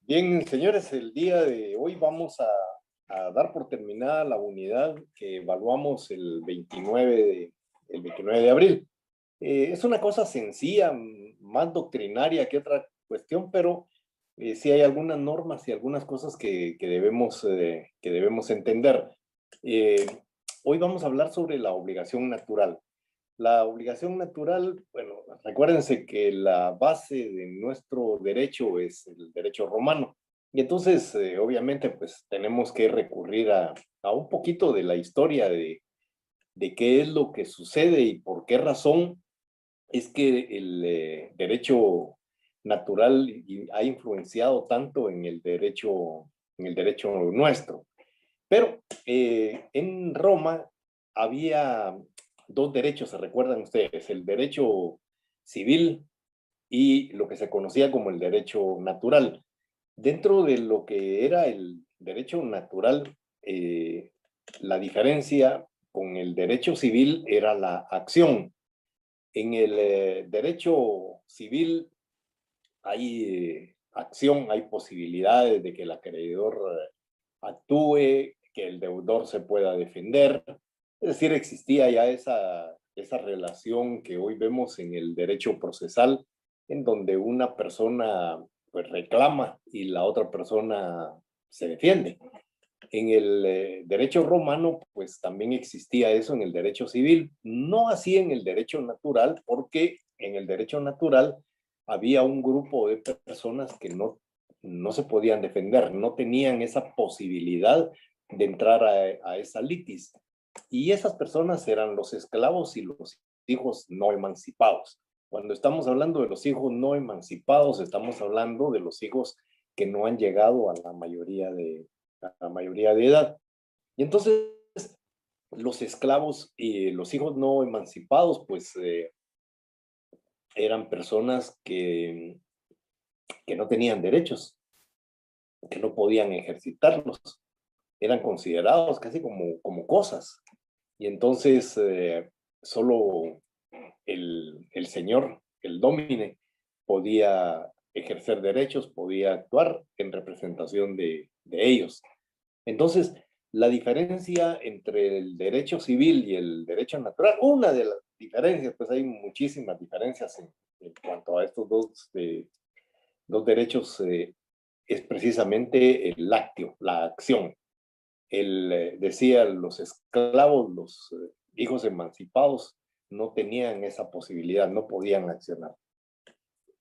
Bien, señores, el día de hoy vamos a dar por terminada la unidad que evaluamos el 29 de abril. Es una cosa sencilla, más doctrinaria que otra cuestión, pero sí hay algunas normas y algunas cosas que debemos entender. Eh, Hoy vamos a hablar sobre la obligación natural. La obligación natural, bueno, recuérdense que la base de nuestro derecho es el derecho romano. Y entonces, obviamente, pues tenemos que recurrir a un poquito de la historia de qué es lo que sucede y por qué razón es que el derecho natural ha influenciado tanto en el derecho nuestro. Pero en Roma había dos derechos, ¿se recuerdan ustedes? El derecho civil y lo que se conocía como el derecho natural. Dentro de lo que era el derecho natural, la diferencia con el derecho civil era la acción. En el derecho civil hay acción, hay posibilidades de que el acreedor actúe, que el deudor se pueda defender. Es decir, existía ya esa relación que hoy vemos en el derecho procesal, en donde una persona pues reclama y la otra persona se defiende. En el derecho romano, pues también existía eso en el derecho civil, no así en el derecho natural, porque en el derecho natural había un grupo de personas que no se podían defender, no tenían esa posibilidad de entrar a esa litis. Y esas personas eran los esclavos y los hijos no emancipados. Cuando estamos hablando de los hijos no emancipados, estamos hablando de los hijos que no han llegado a la mayoría de edad. Y entonces los esclavos y los hijos no emancipados, pues eran personas que no tenían derechos, que no podían ejercitarlos, eran considerados casi como cosas. Y entonces solo el señor, el domine, podía ejercer derechos, podía actuar en representación de ellos. Entonces, la diferencia entre el derecho civil y el derecho natural, una de las diferencias, pues hay muchísimas diferencias en cuanto a estos dos derechos, es precisamente el actio, la acción. Decía, los esclavos, los hijos emancipados, no tenían esa posibilidad, no podían accionar.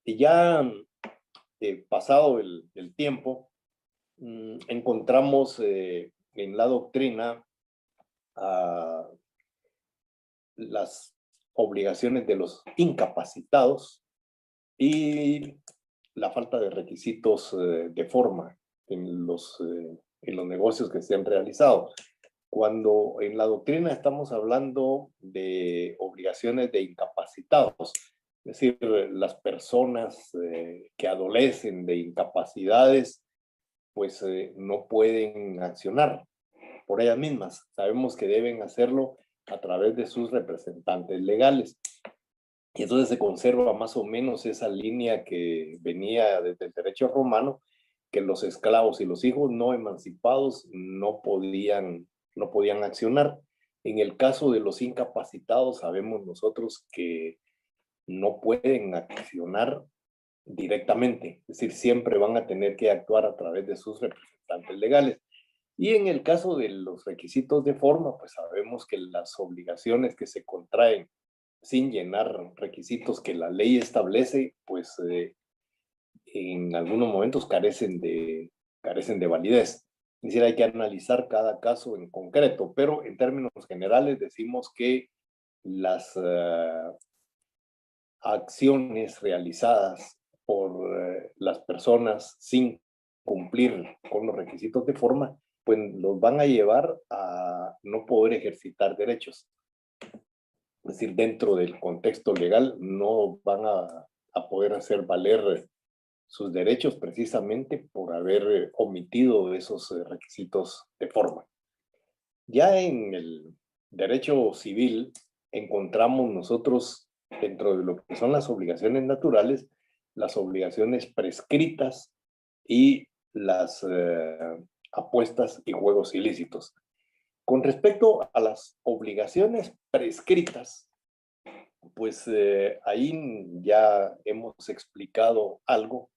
Y ya pasado el tiempo, encontramos en la doctrina las obligaciones de los incapacitados y la falta de requisitos de forma en los negocios que se han realizado. Cuando en la doctrina estamos hablando de obligaciones de incapacitados, es decir, las personas que adolecen de incapacidades, pues no pueden accionar por ellas mismas. Sabemos que deben hacerlo a través de sus representantes legales. Y entonces se conserva más o menos esa línea que venía desde el derecho romano, que los esclavos y los hijos no emancipados no podían accionar. En el caso de los incapacitados, sabemos nosotros que no pueden accionar directamente, es decir, siempre van a tener que actuar a través de sus representantes legales. Y en el caso de los requisitos de forma, pues sabemos que las obligaciones que se contraen sin llenar requisitos que la ley establece, pues en algunos momentos carecen de validez. Es decir, hay que analizar cada caso en concreto, pero en términos generales decimos que las acciones realizadas por las personas sin cumplir con los requisitos de forma, pues los van a llevar a no poder ejercitar derechos. Es decir, dentro del contexto legal no van a poder hacer valer sus derechos precisamente por haber omitido esos requisitos de forma. Ya en el derecho civil encontramos nosotros, dentro de lo que son las obligaciones naturales, las obligaciones prescritas y las apuestas y juegos ilícitos. Con respecto a las obligaciones prescritas, pues ahí ya hemos explicado algo.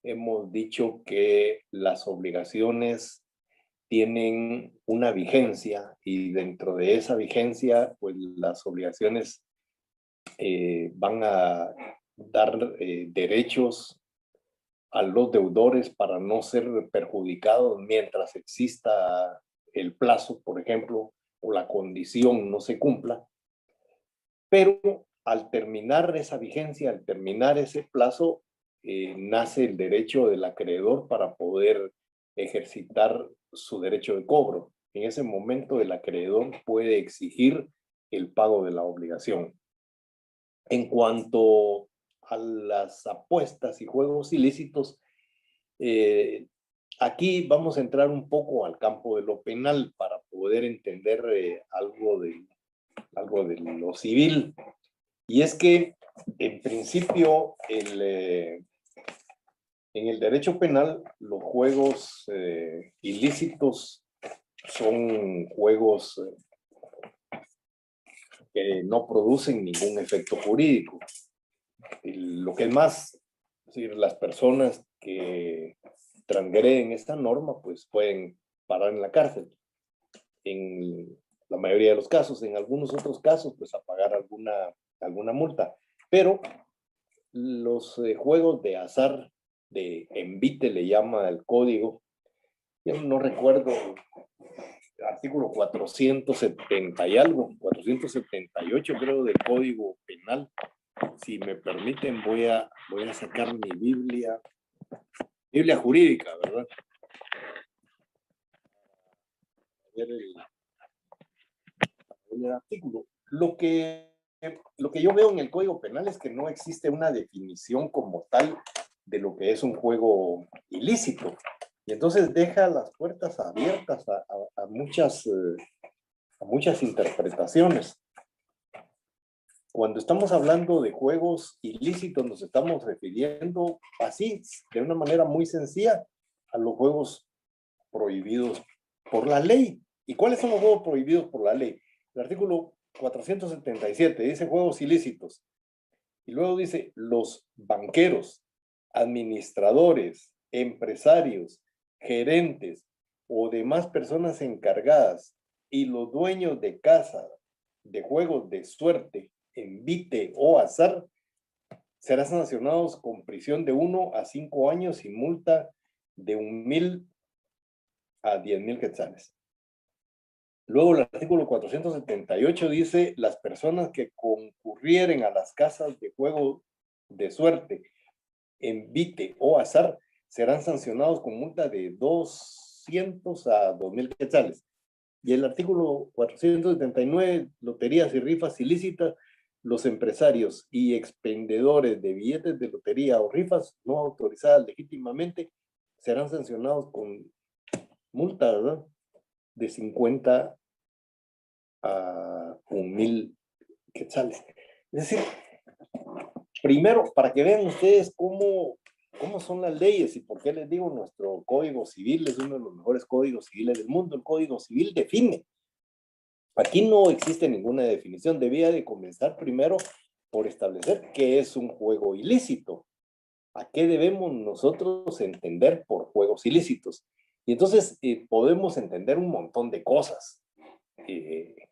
Hemos dicho que las obligaciones tienen una vigencia y dentro de esa vigencia, pues las obligaciones van a dar derechos a los deudores para no ser perjudicados mientras exista el plazo, por ejemplo, o la condición no se cumpla. Pero al terminar esa vigencia, al terminar ese plazo, nace el derecho del acreedor para poder ejercitar su derecho de cobro. En ese momento el acreedor puede exigir el pago de la obligación. En cuanto a las apuestas y juegos ilícitos, aquí vamos a entrar un poco al campo de lo penal para poder entender algo de lo civil. Y es que, en principio, en el derecho penal, los juegos ilícitos son juegos que no producen ningún efecto jurídico. Lo que es más, es decir, las personas que transgreden esta norma, pues pueden parar en la cárcel. En la mayoría de los casos, en algunos otros casos, pues a pagar alguna multa. Pero los juegos de azar, de envite le llama el código, yo no recuerdo, artículo 470 y algo, 478 creo del Código Penal. Si me permiten, voy a sacar mi Biblia jurídica, ¿verdad? A ver el artículo. Lo que yo veo en el Código Penal es que no existe una definición como tal de lo que es un juego ilícito. Y entonces deja las puertas abiertas a muchas interpretaciones. Cuando estamos hablando de juegos ilícitos, nos estamos refiriendo así, de una manera muy sencilla, a los juegos prohibidos por la ley. ¿Y cuáles son los juegos prohibidos por la ley? El artículo 477 dice juegos ilícitos. Y luego dice los banqueros, administradores, empresarios, gerentes o demás personas encargadas y los dueños de casa de juegos de suerte, envite o azar serán sancionados con prisión de 1 a 5 años y multa de 1,000 a 10,000 quetzales. Luego el artículo 478 dice las personas que concurrieren a las casas de juego de suerte, envite o azar serán sancionados con multa de 200 a 2,000 quetzales. Y el artículo 479, loterías y rifas ilícitas, los empresarios y expendedores de billetes de lotería o rifas no autorizadas legítimamente serán sancionados con multa, ¿verdad?, de 50 a 1,000 quetzales. Es decir, primero, para que vean ustedes cómo son las leyes y por qué les digo, nuestro Código Civil es uno de los mejores códigos civiles del mundo. El Código Civil define. Aquí no existe ninguna definición. Debía de comenzar primero por establecer qué es un juego ilícito. ¿A qué debemos nosotros entender por juegos ilícitos? Y entonces podemos entender un montón de cosas.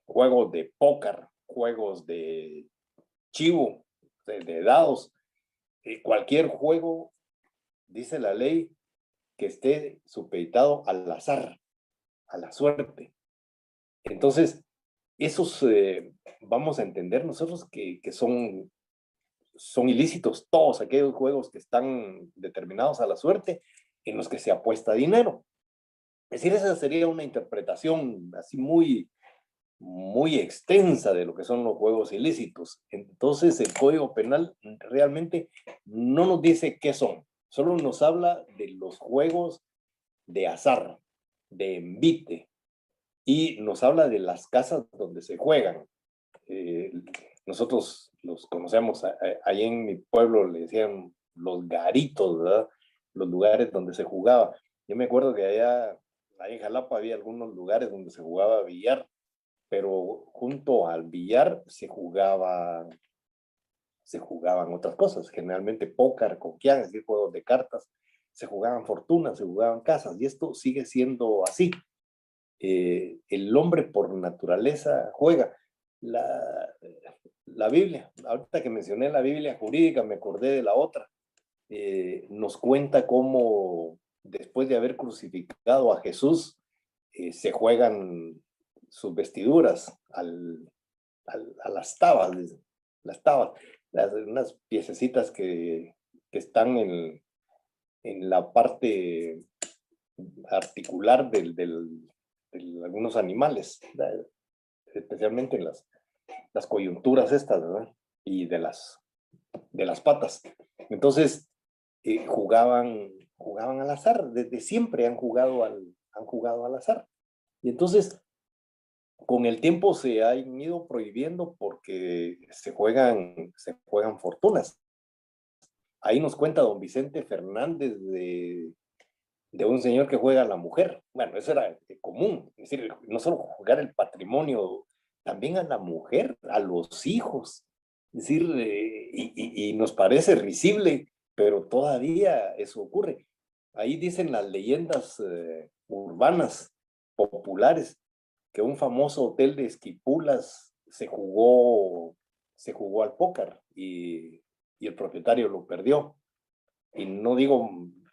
Juegos de póker, juegos de chivo, de dados, cualquier juego, dice la ley, que esté supeditado al azar, a la suerte. Entonces, esos vamos a entender nosotros que son ilícitos todos aquellos juegos que están determinados a la suerte en los que se apuesta dinero. Es decir, esa sería una interpretación así muy extensa de lo que son los juegos ilícitos. Entonces, el Código Penal realmente no nos dice qué son, solo nos habla de los juegos de azar, de envite, y nos habla de las casas donde se juegan. Nosotros los conocemos, ahí en mi pueblo le decían los garitos, ¿verdad?, los lugares donde se jugaba. Yo me acuerdo que allá en Jalapa había algunos lugares donde se jugaba billar, pero junto al billar se jugaban otras cosas, generalmente póker, coquián, es decir, juegos de cartas, se jugaban fortunas, se jugaban casas, y esto sigue siendo así. El hombre por naturaleza juega. La, la Biblia, ahorita que mencioné la Biblia jurídica, me acordé de la otra. Nos cuenta cómo después de haber crucificado a Jesús, se juegan sus vestiduras a las tabas, unas piececitas que están en la parte articular de algunos animales, especialmente en las coyunturas estas, ¿verdad? Y de las patas. Entonces, jugaban al azar, desde siempre han jugado al azar. Y entonces, con el tiempo se han ido prohibiendo porque se juegan fortunas. Ahí nos cuenta don Vicente Fernández de un señor que juega a la mujer. Bueno, eso era común. Es decir, no solo jugar el patrimonio, también a la mujer, a los hijos. Es decir, y nos parece risible, pero todavía eso ocurre. Ahí dicen las leyendas urbanas, populares, que un famoso hotel de Esquipulas se jugó al póker y el propietario lo perdió. Y no digo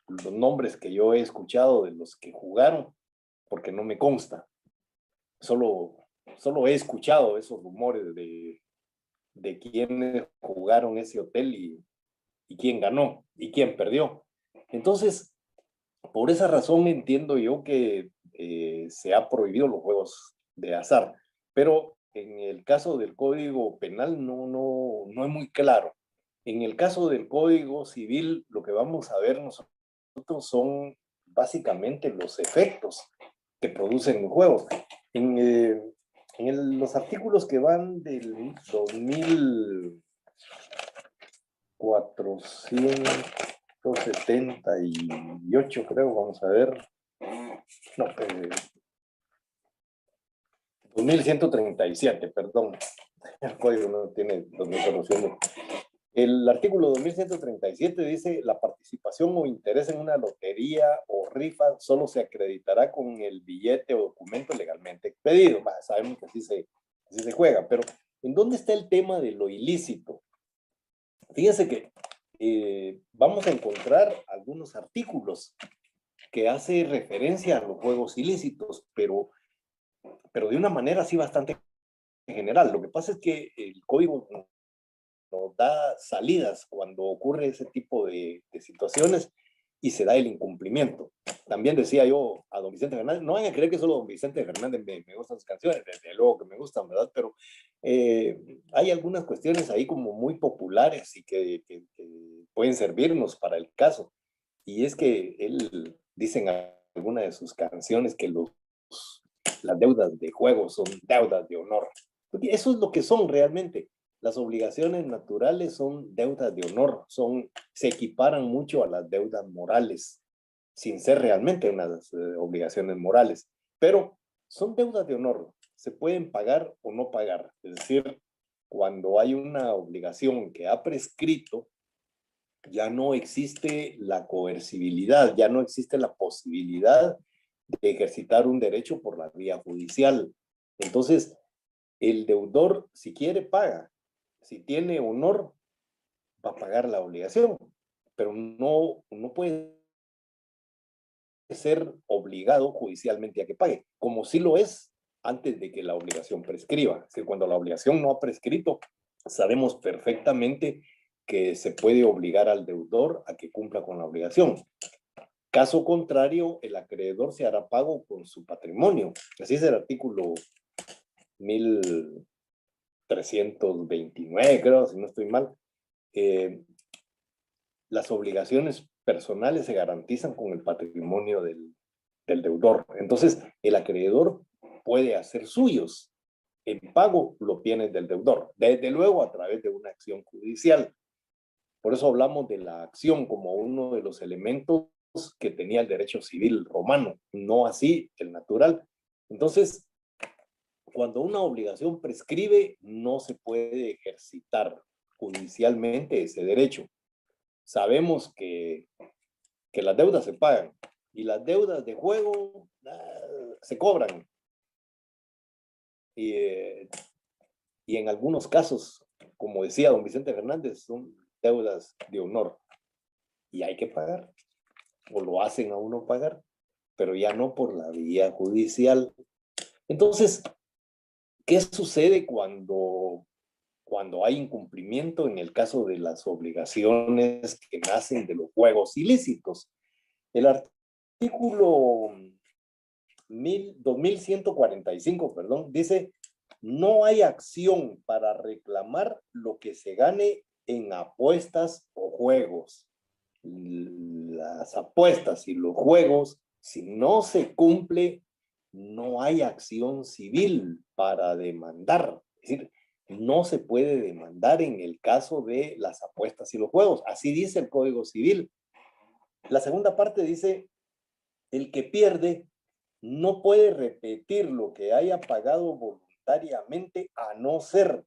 los nombres que yo he escuchado de los que jugaron, porque no me consta. Solo, solo he escuchado esos rumores de quiénes jugaron ese hotel y quién ganó y quién perdió. Entonces, por esa razón entiendo yo que se ha prohibido los juegos de azar. Pero en el caso del Código Penal no es muy claro. En el caso del Código Civil, lo que vamos a ver nosotros son básicamente los efectos que producen los juegos. En, los artículos que van del 2478, creo, vamos a ver. No, 2137, perdón. El código no tiene 2000. El artículo 2137 dice: la participación o interés en una lotería o rifa solo se acreditará con el billete o documento legalmente expedido. Sabemos que así se juega, pero ¿en dónde está el tema de lo ilícito? Fíjense que vamos a encontrar algunos artículos que hace referencia a los juegos ilícitos, pero de una manera así bastante general. Lo que pasa es que el código nos da salidas cuando ocurre ese tipo de situaciones y se da el incumplimiento. También decía yo a don Vicente Fernández, no vayan a creer que solo don Vicente Fernández me gustan sus canciones, desde luego que me gustan, ¿verdad? Pero hay algunas cuestiones ahí como muy populares y que pueden servirnos para el caso. Y es que él dice en alguna de sus canciones que las deudas de juego son deudas de honor. Porque eso es lo que son realmente. Las obligaciones naturales son deudas de honor, se equiparan mucho a las deudas morales, sin ser realmente unas obligaciones morales, pero son deudas de honor, se pueden pagar o no pagar. Es decir, cuando hay una obligación que ha prescrito, ya no existe la coercibilidad, ya no existe la posibilidad de ejercitar un derecho por la vía judicial. Entonces, el deudor, si quiere, paga. Si tiene honor, va a pagar la obligación, pero no puede ser obligado judicialmente a que pague, como sí lo es antes de que la obligación prescriba. Es decir, cuando la obligación no ha prescrito, sabemos perfectamente que se puede obligar al deudor a que cumpla con la obligación. Caso contrario, el acreedor se hará pago con su patrimonio. Así es el artículo 1329, creo, si no estoy mal. Las obligaciones personales se garantizan con el patrimonio del deudor. Entonces, el acreedor puede hacer suyos en pago los bienes del deudor, desde luego a través de una acción judicial. Por eso hablamos de la acción como uno de los elementos que tenía el derecho civil romano, no así el natural. Entonces, cuando una obligación prescribe, no se puede ejercitar judicialmente ese derecho. Sabemos que las deudas se pagan y las deudas de juego se cobran. Y en algunos casos, como decía don Vicente Fernández, son deudas de honor y hay que pagar, o lo hacen a uno pagar, pero ya no por la vía judicial. Entonces, ¿qué sucede cuando hay incumplimiento en el caso de las obligaciones que nacen de los juegos ilícitos? El artículo 2145, perdón, dice: no hay acción para reclamar lo que se gane en apuestas o juegos. Las apuestas y los juegos, si no se cumple, no hay acción civil para demandar. Es decir, no se puede demandar en el caso de las apuestas y los juegos. Así dice el Código Civil. La segunda parte dice: el que pierde no puede repetir lo que haya pagado voluntariamente, a no ser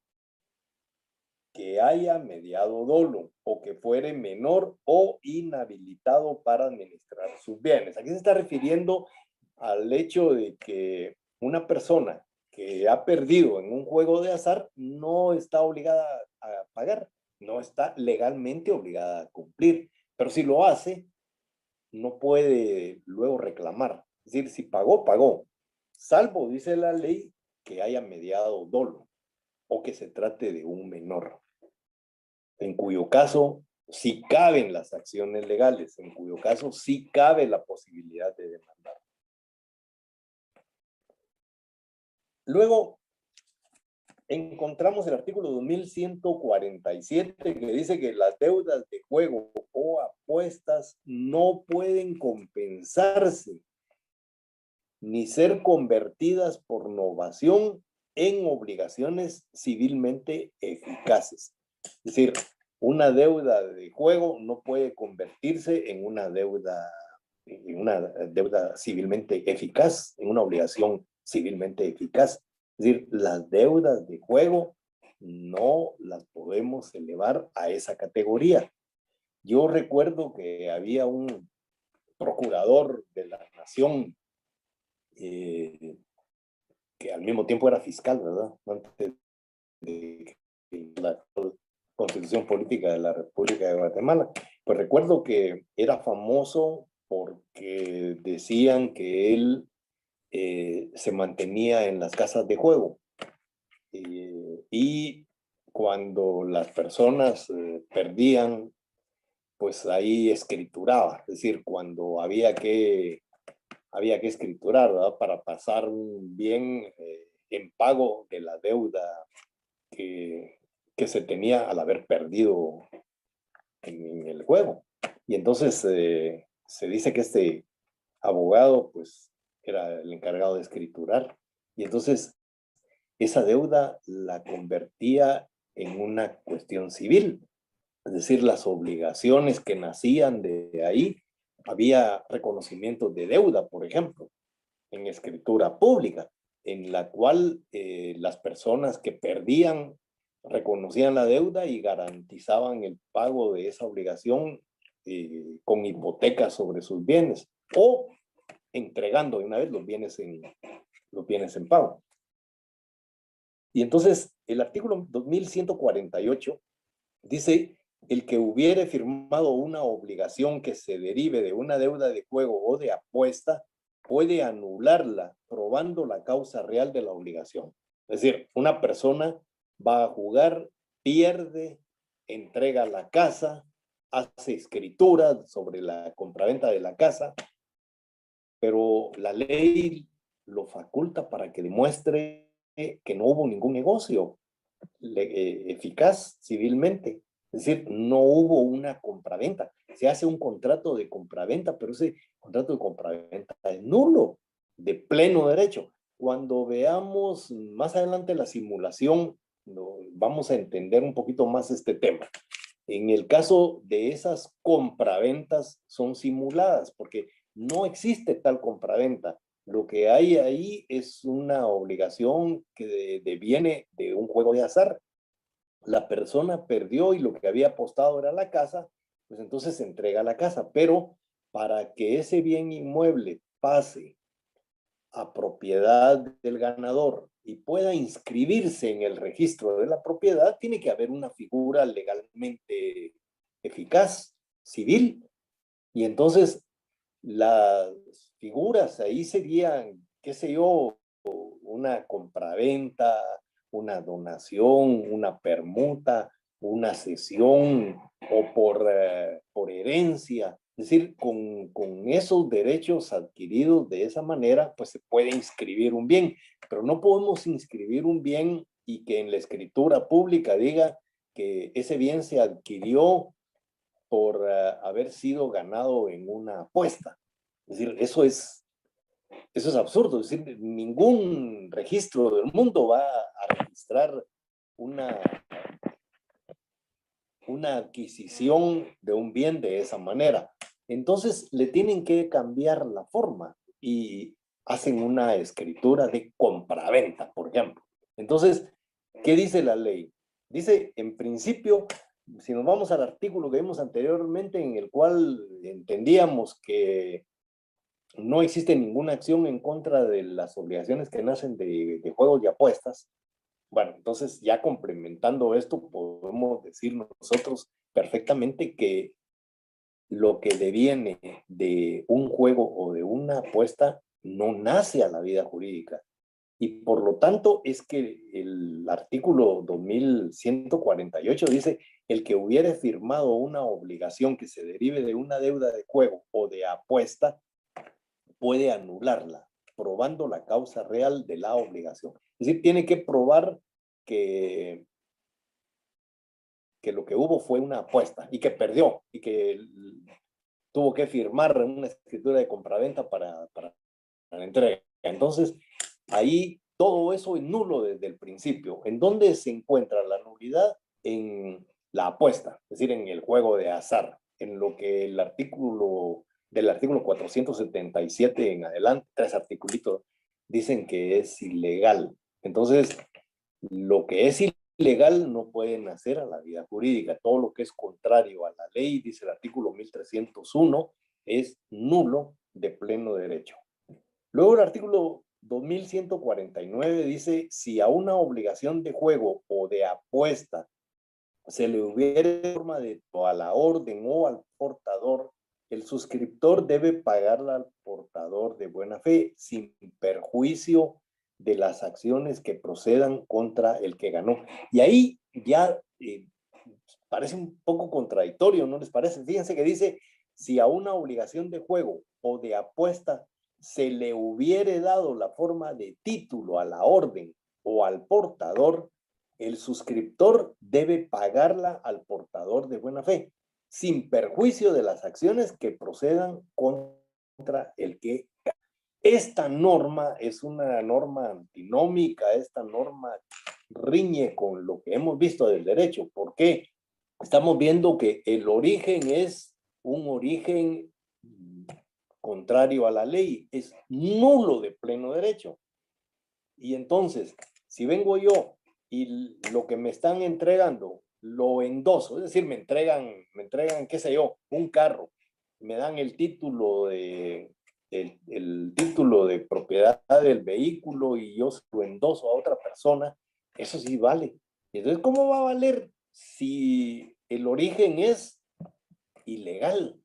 que haya mediado dolo o que fuere menor o inhabilitado para administrar sus bienes. Aquí se está refiriendo al hecho de que una persona que ha perdido en un juego de azar no está obligada a pagar, no está legalmente obligada a cumplir, pero si lo hace, no puede luego reclamar. Es decir, si pagó, pagó, salvo, dice la ley, que haya mediado dolo o que se trate de un menor, en cuyo caso sí caben las acciones legales, en cuyo caso sí cabe la posibilidad de demandar. Luego, encontramos el artículo 2147 que dice que las deudas de juego o apuestas no pueden compensarse ni ser convertidas por novación en obligaciones civilmente eficaces. Es decir, una deuda de juego no puede convertirse en una deuda civilmente eficaz, en una obligación civilmente eficaz. Es decir, las deudas de juego no las podemos elevar a esa categoría. Yo recuerdo que había un procurador de la nación que al mismo tiempo era fiscal, ¿verdad? Antes de la Constitución Política de la República de Guatemala. Pues recuerdo que era famoso porque decían que él se mantenía en las casas de juego y cuando las personas perdían, pues ahí escrituraba, es decir, cuando había que escriturar, ¿verdad? Para pasar un bien en pago de la deuda que se tenía al haber perdido en el juego. Y entonces se dice que este abogado pues era el encargado de escriturar y entonces esa deuda la convertía en una cuestión civil, es decir, las obligaciones que nacían de ahí, había reconocimiento de deuda, por ejemplo, en escritura pública, en la cual las personas que perdían reconocían la deuda y garantizaban el pago de esa obligación con hipoteca sobre sus bienes o entregando de una vez los bienes en pago. Y entonces el artículo 2148 dice: el que hubiere firmado una obligación que se derive de una deuda de juego o de apuesta puede anularla probando la causa real de la obligación. Es decir, una persona va a jugar, pierde, entrega la casa, hace escritura sobre la compraventa de la casa, pero la ley lo faculta para que demuestre que no hubo ningún negocio eficaz civilmente. Es decir, no hubo una compraventa. Se hace un contrato de compraventa, pero ese contrato de compraventa es nulo, de pleno derecho. Cuando veamos más adelante la simulación, vamos a entender un poquito más este tema. En el caso de esas compraventas son simuladas porque no existe tal compraventa. Lo que hay ahí es una obligación que deviene de un juego de azar. La persona perdió y lo que había apostado era la casa, pues entonces se entrega la casa. Pero para que ese bien inmueble pase a propiedad del ganador y pueda inscribirse en el registro de la propiedad, tiene que haber una figura legalmente eficaz, civil, y entonces las figuras ahí serían, qué sé yo, una compraventa, una donación, una permuta, una cesión o por herencia. Es decir, con esos derechos adquiridos de esa manera, pues se puede inscribir un bien, pero no podemos inscribir un bien y que en la escritura pública diga que ese bien se adquirió por haber sido ganado en una apuesta. Es decir, eso es absurdo. Es decir, ningún registro del mundo va a registrar una, una adquisición de un bien de esa manera. Entonces le tienen que cambiar la forma y hacen una escritura de compraventa, por ejemplo. Entonces, ¿qué dice la ley? Dice, en principio, si nos vamos al artículo que vimos anteriormente, en el cual entendíamos que no existe ninguna acción en contra de las obligaciones que nacen de juegos y apuestas. Bueno, entonces ya complementando esto, podemos decir nosotros perfectamente que lo que deviene de un juego o de una apuesta no nace a la vida jurídica. Y por lo tanto es que el artículo 2148 dice, el que hubiere firmado una obligación que se derive de una deuda de juego o de apuesta, puede anularla, probando la causa real de la obligación. Es decir, tiene que probar que, que lo que hubo fue una apuesta y que perdió y que tuvo que firmar una escritura de compraventa para la entrega. Entonces, ahí todo eso es nulo desde el principio. ¿En dónde se encuentra la nulidad? En la apuesta, es decir, en el juego de azar, en lo que el artículo del artículo 477 en adelante, tres articulitos, dicen que es ilegal. Entonces, lo que es ilegal no puede nacer a la vida jurídica. Todo lo que es contrario a la ley, dice el artículo 1301, es nulo de pleno derecho. Luego el artículo 2149 dice, si a una obligación de juego o de apuesta se le hubiere forma de a la orden o al portador, el suscriptor debe pagarla al portador de buena fe sin perjuicio de las acciones que procedan contra el que ganó. Y ahí ya parece un poco contradictorio, ¿no les parece? Fíjense que dice, si a una obligación de juego o de apuesta se le hubiere dado la forma de título a la orden o al portador, el suscriptor debe pagarla al portador de buena fe, sin perjuicio de las acciones que procedan contra el que. Esta norma es una norma antinómica, esta norma riñe con lo que hemos visto del derecho. ¿Por qué? Estamos viendo que el origen es un origen contrario a la ley, es nulo de pleno derecho. Y entonces, si vengo yo y lo que me están entregando lo endoso, es decir, me entregan, qué sé yo, un carro, me dan el título de propiedad del vehículo y yo se lo endoso a otra persona, eso sí vale. Entonces, ¿cómo va a valer si el origen es ilegal?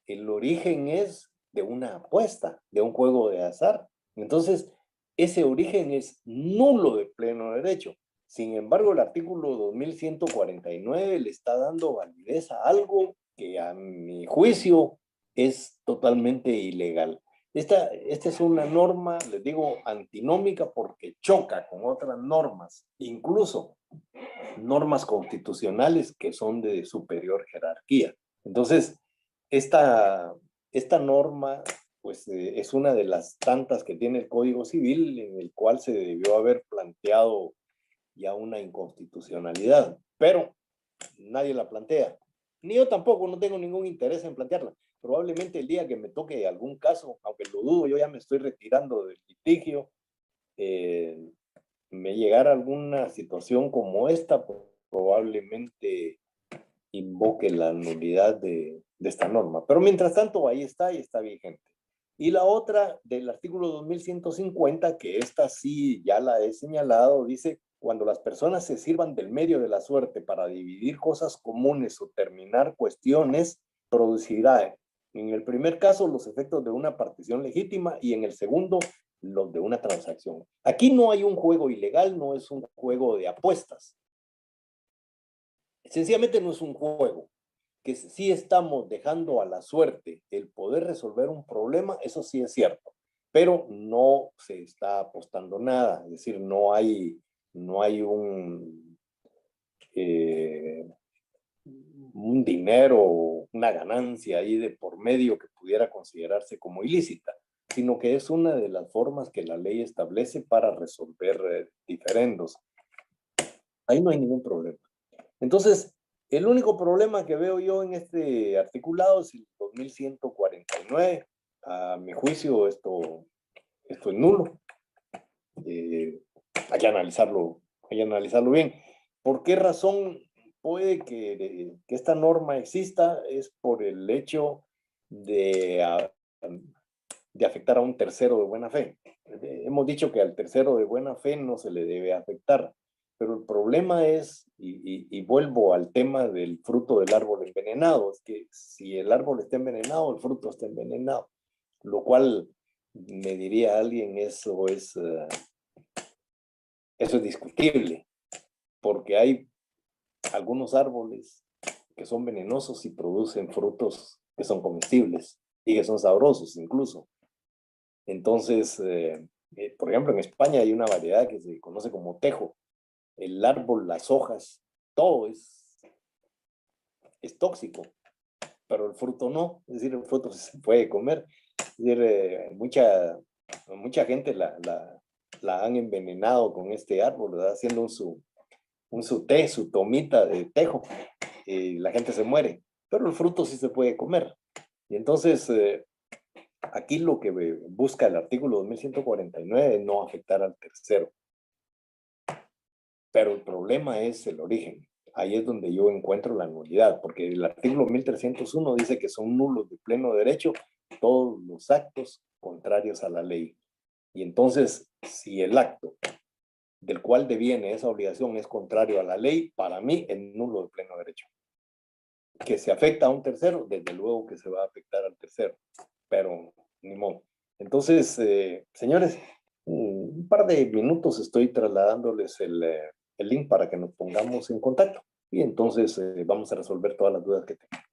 El origen es de una apuesta, de un juego de azar. Entonces, ese origen es nulo de pleno derecho. Sin embargo, el artículo 2149 le está dando validez a algo que a mi juicio es totalmente ilegal. Esta es una norma, les digo, antinómica porque choca con otras normas, incluso normas constitucionales que son de superior jerarquía. Entonces, esta, esta norma pues es una de las tantas que tiene el Código Civil en el cual se debió haber planteado ya una inconstitucionalidad. Pero nadie la plantea. Ni yo tampoco, no tengo ningún interés en plantearla. Probablemente el día que me toque algún caso, aunque lo dudo, yo ya me estoy retirando del litigio, eh, me llegara alguna situación como esta, pues, probablemente invoque la nulidad de esta norma. Pero mientras tanto, ahí está y está vigente. Y la otra del artículo 2150, que esta sí ya la he señalado, dice, cuando las personas se sirvan del medio de la suerte para dividir cosas comunes o terminar cuestiones, producirá en el primer caso los efectos de una partición legítima y en el segundo los de una transacción. Aquí no hay un juego ilegal, no es un juego de apuestas. Sencillamente no es un juego, que sí estamos dejando a la suerte el poder resolver un problema, eso sí es cierto, pero no se está apostando nada, es decir, no hay un dinero, una ganancia ahí de por medio que pudiera considerarse como ilícita, sino que es una de las formas que la ley establece para resolver diferendos. Ahí no hay ningún problema. Entonces, el único problema que veo yo en este articulado es el 2149. A mi juicio, esto es nulo. Eh, hay que analizarlo bien. ¿Por qué razón puede que esta norma exista? Es por el hecho de afectar a un tercero de buena fe. Hemos dicho que al tercero de buena fe no se le debe afectar, pero el problema es, y vuelvo al tema del fruto del árbol envenenado, es que si el árbol está envenenado, el fruto está envenenado, lo cual me diría alguien, eso es discutible, porque hay algunos árboles que son venenosos y producen frutos que son comestibles y que son sabrosos incluso. Entonces, por ejemplo, en España hay una variedad que se conoce como tejo. El árbol, las hojas, todo es tóxico, pero el fruto no. Es decir, el fruto se puede comer. Es decir, mucha gente la han envenenado con este árbol, ¿verdad? Haciendo su té, su tomita de tejo. Y la gente se muere, pero el fruto sí se puede comer. Y entonces, aquí lo que busca el artículo 2149 es no afectar al tercero. Pero el problema es el origen. Ahí es donde yo encuentro la nulidad, porque el artículo 1301 dice que son nulos de pleno derecho todos los actos contrarios a la ley. Y entonces, si el acto del cual deviene esa obligación es contrario a la ley, para mí es nulo de pleno derecho. Que se afecta a un tercero, desde luego que se va a afectar al tercero, pero ni modo. Entonces, señores, un par de minutos estoy trasladándoles el link para que nos pongamos en contacto y entonces vamos a resolver todas las dudas que tengan.